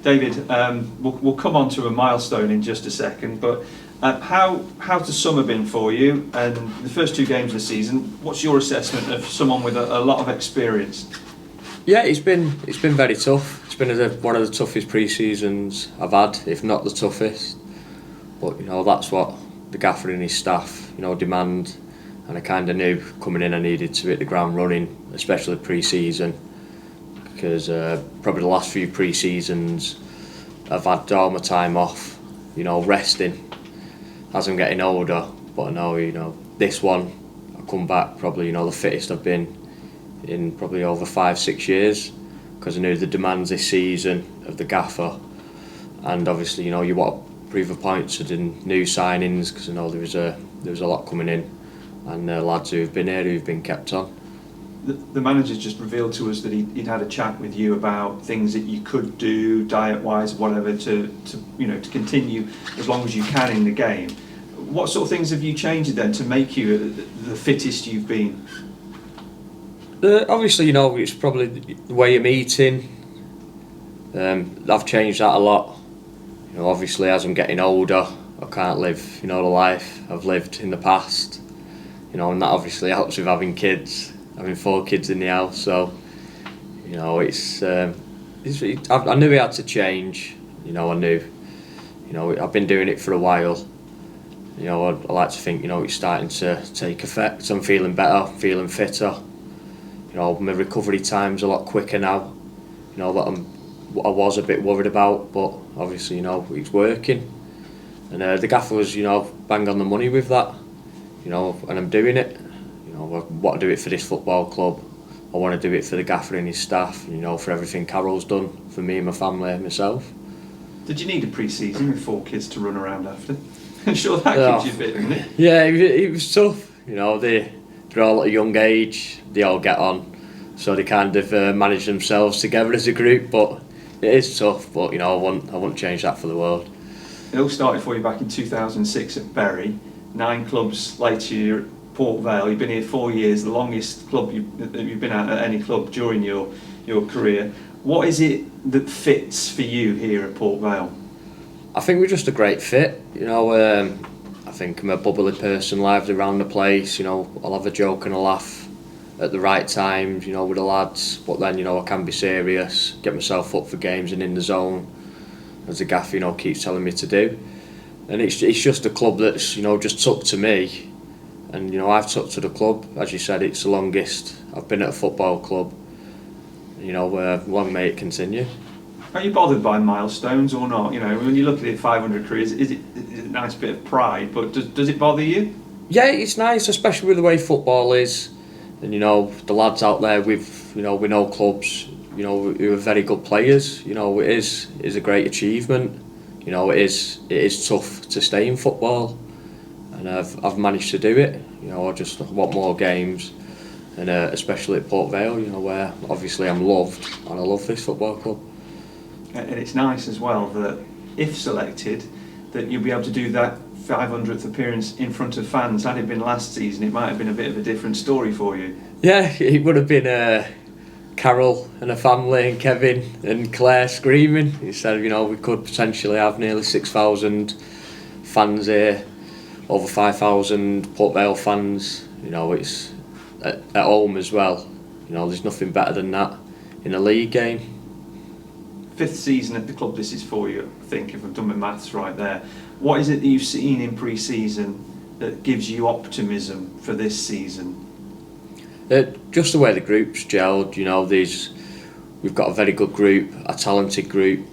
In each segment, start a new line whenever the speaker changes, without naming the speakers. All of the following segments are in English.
David, we'll come on to a milestone in just a second, but how's the summer been for you? And the first 2 games of the season, what's your assessment of someone with a lot of experience?
Yeah, it's been very tough. It's been one of the toughest pre-seasons I've had, if not the toughest. But that's what the gaffer and his staff demand, and I kind of knew coming in I needed to hit the ground running, especially pre-season, because probably the last few pre-seasons I've had all my time off, resting as I'm getting older. But I know, this one I come back probably the fittest I've been in probably over 5-6 years, because I knew the demands this season of the gaffer, and obviously you want to prove a point to the new signings, because I know there was a lot coming in, and lads who've been here who've been kept on.
The manager just revealed to us that he'd had a chat with you about things that you could do diet-wise, whatever, to continue as long as you can in the game. What sort of things have you changed then to make you the fittest you've been?
Obviously, it's probably the way I'm eating. I've changed that a lot. Obviously, as I'm getting older, I can't live the life I've lived in the past. And that obviously helps with having kids. Having 4 kids in the house, so I knew it had to change. I knew, I've been doing it for a while. I like to think, it's starting to take effect. I'm feeling better, feeling fitter. My recovery time's a lot quicker now. That I was a bit worried about, but obviously, it's working. And the gaffer was, bang on the money with that. And I'm doing it. I want to do it for this football club. I want to do it for the gaffer and his staff, for everything Carol's done for me and my family and myself.
Did you need a pre-season with 4 kids to run around after? I'm sure that gives you a bit, doesn't it?
Yeah, it was tough. They're all at a young age, they all get on, so they kind of manage themselves together as a group, but it is tough, but I wouldn't change that for the world.
It all started for you back in 2006 at Bury. 9 clubs later, you're at Port Vale. You've been here 4 years, the longest club that you've been at any club during your career. What is it that fits for you here at Port Vale?
I think we're just a great fit. I think I'm a bubbly person, lively around the place. I'll have a joke and a laugh at the right times, with the lads. But then, I can be serious, get myself up for games and in the zone, as the gaffer, keeps telling me to do. And it's just a club that's, just took to me. And I've took to the club. As you said, it's the longest I've been at a football club. Long may it continue.
Are you bothered by milestones or not? When you look at it, 500 careers, is it a nice bit of pride? But does it bother you?
Yeah, it's nice, especially with the way football is. And the lads out there we know clubs, who are very good players. It is a great achievement. It is tough to stay in football. And I've managed to do it. I just want more games, and especially at Port Vale, where obviously I'm loved, and I love this football club.
And it's nice as well that if selected, that you'll be able to do that 500th appearance in front of fans. Had it been last season, it might have been a bit of a different story for you.
Yeah, it would have been Carol and her family and Kevin and Claire screaming. Instead of, we could potentially have nearly 6,000 fans here. Over 5,000 Port Vale fans. It's at home as well. There's nothing better than that in a league game.
5th season at the club this is for you, I think, if I've done my maths right there. What is it that you've seen in pre-season that gives you optimism for this season?
Just the way the group's gelled. We've got a very good group, a talented group,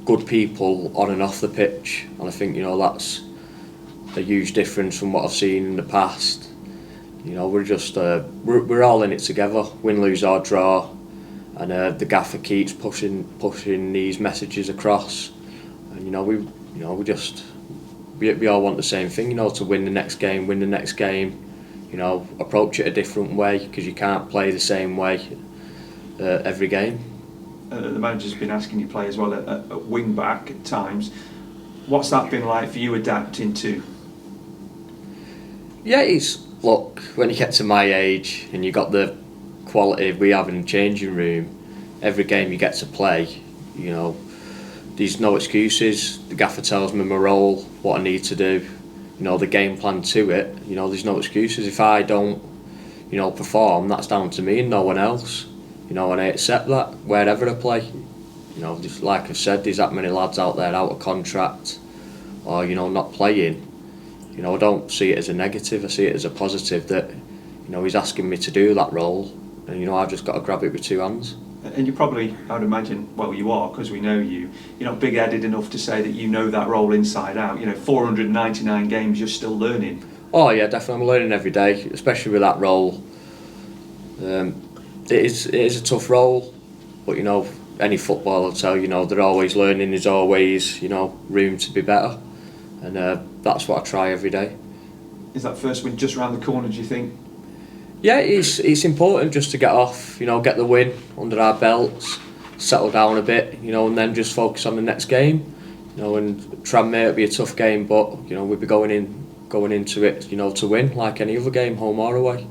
good people on and off the pitch, and I think that's a huge difference from what I've seen in the past. We're just we're all in it together, win, lose or draw, and the gaffer keeps pushing these messages across, and we all want the same thing, to win the next game, approach it a different way, because you can't play the same way every game.
The manager's been asking you play as well at wing back at times. What's that been like for you adapting to?
Yeah, look, when you get to my age and you got the quality we have in the changing room, every game you get to play, there's no excuses. The gaffer tells me my role, what I need to do, the game plan to it. There's no excuses. If I don't, perform, that's down to me and no one else. And I accept that wherever I play. Just like I've said, there's that many lads out there out of contract or, not playing. I don't see it as a negative, I see it as a positive that, he's asking me to do that role and, I've just got to grab it with two hands.
And you probably, I would imagine, well, you are, because we know you, you're not big-headed enough to say that you know that role inside out. 499 games, you're still learning.
Oh yeah, definitely, I'm learning every day, especially with that role. It is a tough role, but any footballer will tell they're always learning. There's always room to be better, and that's what I try every day.
Is that first win just around the corner, do you think?
Yeah, it's important just to get off, get the win under our belts, settle down a bit, and then just focus on the next game. And Tranmere will be a tough game, but we'll be going into it, to win like any other game, home or away.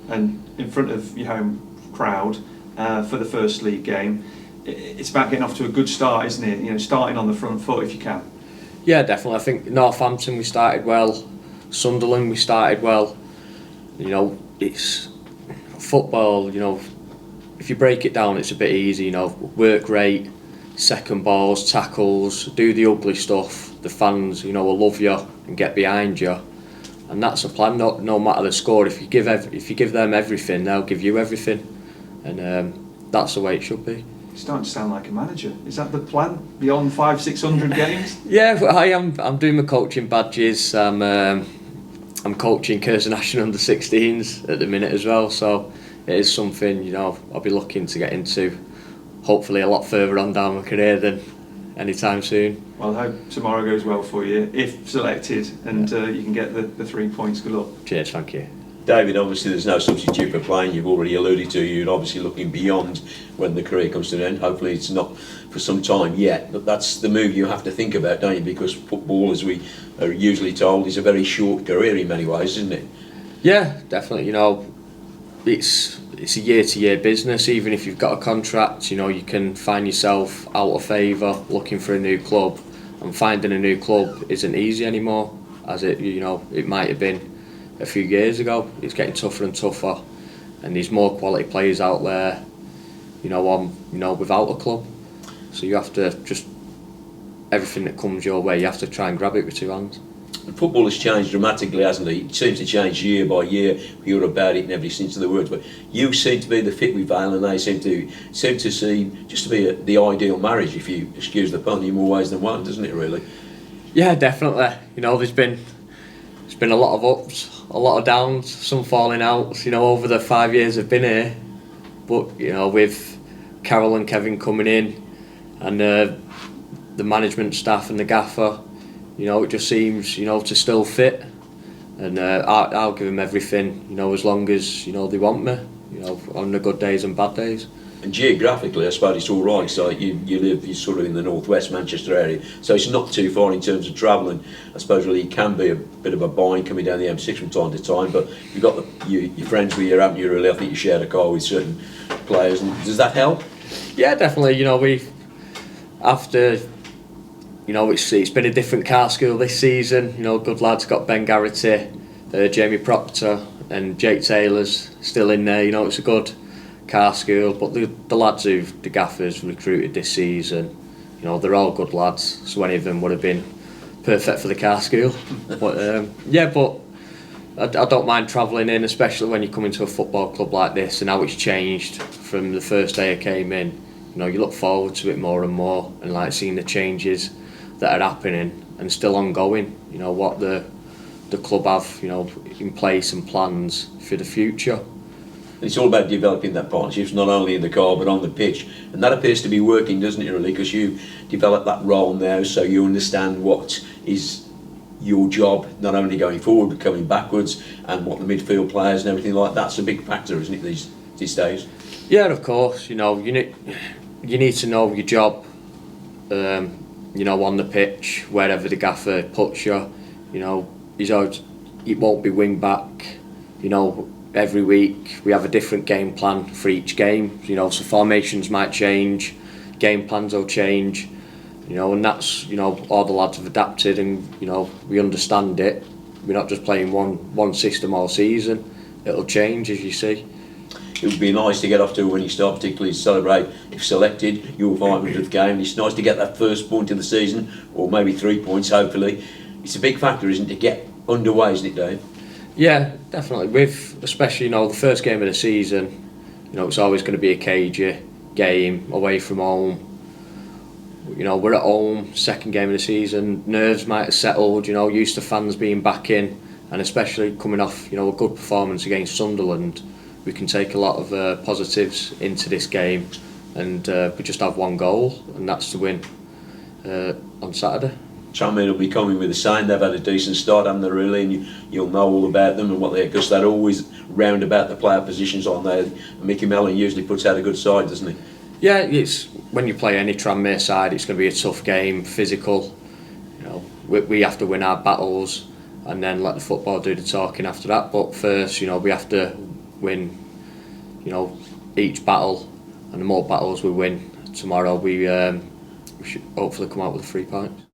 And in front of your home crowd for the first league game, it's about getting off to a good start, isn't it? Starting on the front foot if you can.
Yeah, definitely. I think Northampton we started well, Sunderland we started well. It's football. If you break it down, it's a bit easy. Work rate, second balls, tackles, do the ugly stuff. The fans, will love you and get behind you, and that's the plan. No matter the score, if you give them everything, they'll give you everything, and that's the way it should be.
You're starting to sound like a manager. Is that the plan beyond 500-600 games?
Yeah, I am. I'm doing my coaching badges. I'm coaching Curzon National under-16s at the minute as well, so it is something I'll be looking to get into. Hopefully, a lot further on down my career than anytime soon.
Well, I hope tomorrow goes well for you if selected, and you can get the 3 points. Good luck.
Cheers, thank you.
David, obviously there's no substitute for playing. You've already alluded to you're obviously looking beyond when the career comes to an end. Hopefully it's not for some time yet, but that's the move you have to think about, don't you? Because football, as we are usually told, is a very short career in many ways, isn't it?
Yeah, definitely. It's a year-to-year business. Even if you've got a contract, you can find yourself out of favour looking for a new club, and finding a new club isn't easy anymore, as it might have been a few years ago. It's getting tougher and tougher, and there's more quality players out there, without a club. So you have to just, everything that comes your way, you have to try and grab it with two hands.
Football has changed dramatically, hasn't it? It seems to change year by year. We hear about it in every sense of the words. But you seem to be the fit with Vale, and they seem to seem just to be the ideal marriage, if you excuse the pun, in more ways than one, doesn't it? Really?
Yeah, definitely. There's been a lot of ups, a lot of downs, some falling outs. Over the 5 years I've been here. But with Carol and Kevin coming in, and the management staff and the gaffer, it just seems, to still fit, and I'll give them everything, as long as, they want me, on the good days and bad days.
And geographically, I suppose it's all right. So you're sort of in the northwest Manchester area, so it's not too far in terms of travelling. I suppose really it can be a bit of a bind coming down the M6 from time to time, but you've got your friends with you, haven't you? Really, I think you shared a car with certain players, and does that help?
Yeah, definitely. It's been a different car school this season. Good lads, got Ben Garrity, Jamie Proctor and Jake Taylor's still in there. It's a good car school, but the lads the gaffers recruited this season, they're all good lads, so any of them would have been perfect for the car school. But but I don't mind travelling in, especially when you come into a football club like this and how it's changed from the first day I came in. You look forward to it more and more, and like seeing the changes that are happening and still ongoing. What the club have in place and plans for the future.
It's all about developing that partnerships, not only in the car but on the pitch, and that appears to be working, doesn't it, really? Because you develop that role now, so you understand what is your job, not only going forward but coming backwards, and what the midfield players and everything like that's a big factor, isn't it, these days? Yeah,
of course. You need to know your job. On the pitch, wherever the gaffer puts you. It won't be wing back. Every week we have a different game plan for each game. So formations might change, game plans will change, You know, and that's, you know, all the lads have adapted, and you know, we understand it. We're not just playing one system all season. It'll change, as you see.
It would be nice to get off to a winning start, particularly to celebrate if selected your 500th game. It's nice to get that first point of the season, or maybe 3 points, hopefully. It's a big factor, isn't it, to get underway, isn't it, Dave?
Yeah, definitely. With especially, you know, the first game of the season, you know, it's always going to be a cagey game away from home. You know, we're at home, second game of the season, nerves might have settled, you know, used to fans being back in, and especially coming off, you know, a good performance against Sunderland, we can take a lot of positives into this game, and we just have one goal, and that's to win on Saturday.
Tranmere will be coming with the same. They've had a decent start, haven't they, really? And you'll know all about them and what they're, because they're always round about the player positions on there. Mickey Mellon usually puts out a good side, doesn't he?
Yeah, it's when you play any Tranmere side, it's going to be a tough game, physical. You know, we have to win our battles, and then let the football do the talking after that. But first, you know, we have to win, you know, each battle, and the more battles we win tomorrow, we should hopefully come out with a 3 points.